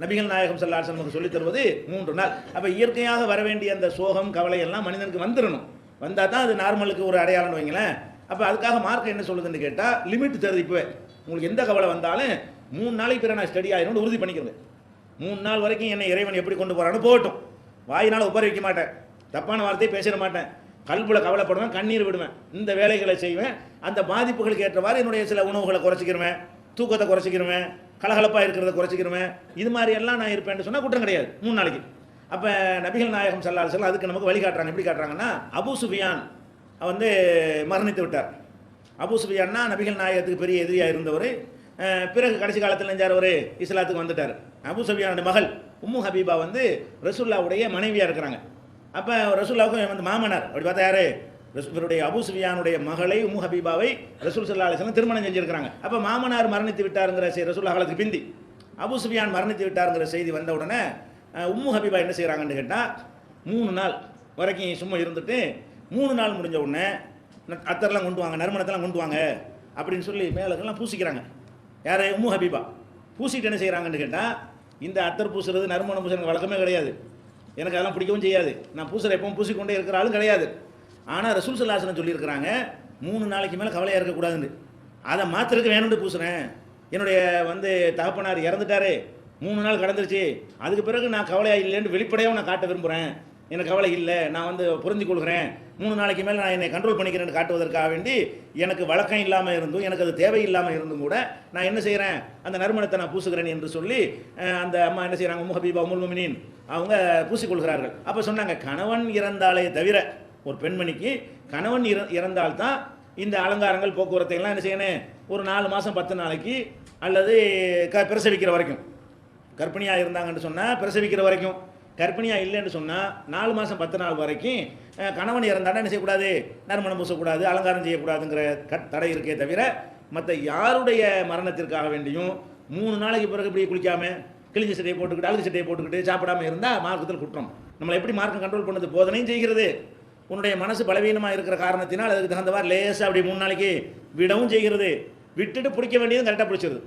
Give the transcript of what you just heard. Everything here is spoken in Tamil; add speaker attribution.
Speaker 1: நபிகள் நாயகம் ஸல்லல்லாஹு அலைஹி வஸல்லம் சொல்லித் தருவது 3 நாள். அப்போ இயற்கையாக வர வேண்டிய அந்த சோகம் கவலை எல்லாம் மனிதனுக்கு வந்துடணும். வந்தால் தான் அது நார்மலுக்கு ஒரு அடையாளம்னு வைங்களேன். அப்போ அதுக்காக மார்க்கம் என்ன சொல்லுதுன்னு கேட்டால் லிமிட் தருது. இப்போவே உங்களுக்கு எந்த கவலை வந்தாலும் 3 நாளைக்கு பிறகு நான் ஸ்டடி ஆகிடும்னு உறுதி பண்ணிக்கிறேன். 3 நாள் வரைக்கும் என்னை இறைவன் எப்படி கொண்டு போகிறான்னு போகட்டும். வாயினால் உப்பர வைக்க மாட்டேன், தப்பான வார்த்தையை பேசிட மாட்டேன், கல்புல கவலைப்படுவேன், கண்ணீர் விடுவேன், இந்த வேலைகளை செய்வேன். அந்த பாதிப்புகளுக்கு ஏற்றவாறு என்னுடைய சில உணவுகளை குறைச்சிக்கிருவேன், தூக்கத்தை குறைச்சிக்கிருவேன், கலகலப்பாக இருக்கிறத குறைச்சிக்கிருவேன். இது மாதிரி எல்லாம் நான் இருப்பேன்னு சொன்னால் குற்றம் கிடையாது 3 நாளைக்கு. அப்போ நபிகள் நாயகம் ஸல்லல்லாஹு அலைஹி வஸல்லம் அதுக்கு நமக்கு வழி காட்டுறாங்க. எப்படி காட்டுறாங்கன்னா, அபூ சுஃபியான் வந்து மரணித்து விட்டார். அபூ சுஃபியான்னா நபிகள் நாயகத்துக்கு பெரிய எதிரியாக இருந்தவர். பிறகு கடைசி காலத்தில் நெஞ்சார் ஒரு இஸ்லாத்துக்கு வந்துட்டார். அபூ சுஃபியானுடைய மகள் உம்மு ஹபீபா வந்து ரசூலுல்லாவுடைய மனைவியாக இருக்கிறாங்க. அப்போ ரசூலுல்லாவுக்கு வந்து மாமனார். அப்படி பார்த்தா யார்? இவருடைய அபூ சுஃபியானுடைய மகளை உம்மு ஹபீபாவை ரசூல் ஸல்லல்லாஹு அலைஹி வஸல்லம் திருமணம் செஞ்சிருக்கிறாங்க. அப்போ மாமனார் மரணித்து விட்டாருங்கிற ரசூலுல்லாஹ் காலத்துக்கு பிந்தி அபூ சுஃபியான் மரணித்து விட்டாருங்கிற செய்தி வந்த உடனே உம்மு ஹபீபா என்ன செய்கிறாங்கன்னு கேட்டால் 3 நாள் வரைக்கும் சும்மா இருந்துட்டு 3 நாள் முடிஞ்ச உடனே அத்தர்லாம் கொண்டு வாங்க, நறுமணத்தெல்லாம் கொண்டு வாங்க அப்படின்னு சொல்லி மேலக்கெல்லாம் பூசிக்கிறாங்க. யார்? உம்மு ஹபீபா. பூசிட்டு என்ன செய்கிறாங்கன்னு கேட்டால், இந்த அத்தர் பூசுறது நறுமணம் பூசுறது வழக்கமே கிடையாது, எனக்கு அதெல்லாம் பிடிக்கவும் செய்யாது, நான் பூசுகிற எப்பவும் பூசிக்கொண்டே இருக்கிற ஆளும் கிடையாது. ஆனால் ரசூல் ஸல்லல்லாஹு அலைஹி வஸல்லம் சொல்லியிருக்கிறாங்க 3 நாளைக்கு மேலே கவலையாக இருக்கக்கூடாதுன்னு. அதை மாத்திரக்கு வேணும்னு பூசுகிறேன். என்னுடைய வந்து தகப்பனார் இறந்துட்டாரு, 3 நாள் கடந்துருச்சு, அதுக்கு பிறகு நான் கவலையாக இல்லைன்னு வெளிப்படையாக நான் காட்ட விரும்புகிறேன். எனக்கு கவலை இல்லை, நான் வந்து பொருந்தி கொள்கிறேன், 3 நாளைக்கு மேலே நான் என்னை கண்ட்ரோல் பண்ணிக்கிறேன்னு காட்டுவதற்காக வேண்டி எனக்கு வழக்கம் இல்லாமல் இருந்தும் எனக்கு அது தேவையில்லாமல் இருந்தும் கூட நான் என்ன செய்கிறேன், அந்த நறுமணத்தை நான் பூசுகிறேன் என்று சொல்லி அந்த அம்மா என்ன செய்கிறாங்க, உம்மு ஹபீபா உம்முல் முஃமினீன் அவங்க பூசிக்கொள்கிறார்கள். அப்போ சொன்னாங்க, கணவன் இறந்தாலே தவிர ஒரு பெண்மணிக்கு கணவன் இறந்தால்தான் இந்த அலங்காரங்கள் போக்குவரத்தை எல்லாம் என்ன செய்யணும், ஒரு 4 மாதம் 10 நாளைக்கு அல்லது பிரசவிக்கிற வரைக்கும். கர்ப்பிணியாக இருந்தாங்கன்னு சொன்னால் பிரசவிக்கிற வரைக்கும், கர்ப்பிணியாக இல்லைன்னு சொன்னால் 4 மாதம் 10 நாள் வரைக்கும் கணவன் இறந்தாண்டா என்ன செய்யக்கூடாது, நறுமணம் பூசக்கூடாது, அலங்காரம் செய்யக்கூடாதுங்கிற தடை இருக்கே தவிர மற்ற யாருடைய மரணத்திற்காக வேண்டியும் 3 நாளைக்கு பிறகு இப்படி குளிக்காமல் கிழிஞ்ச சட்டையை போட்டுக்கிட்டு அழுகு சட்டையை போட்டுக்கிட்டு சாப்பிடாமல் இருந்தால் மார்க்கத்தில் குற்றம். நம்மளை எப்படி மார்க்கம் கண்ட்ரோல் பண்ணது, போதனையும் செய்கிறது. உன்னுடைய மனசு பலவீனமாக இருக்கிற காரணத்தினால் அதுக்கு தகுந்தவாறு லேசாக அப்படி 3 நாளைக்கு விடவும் செய்கிறது. விட்டுட்டு பிடிக்க வேண்டியதும் கரெக்டாக பிடிச்சிருது.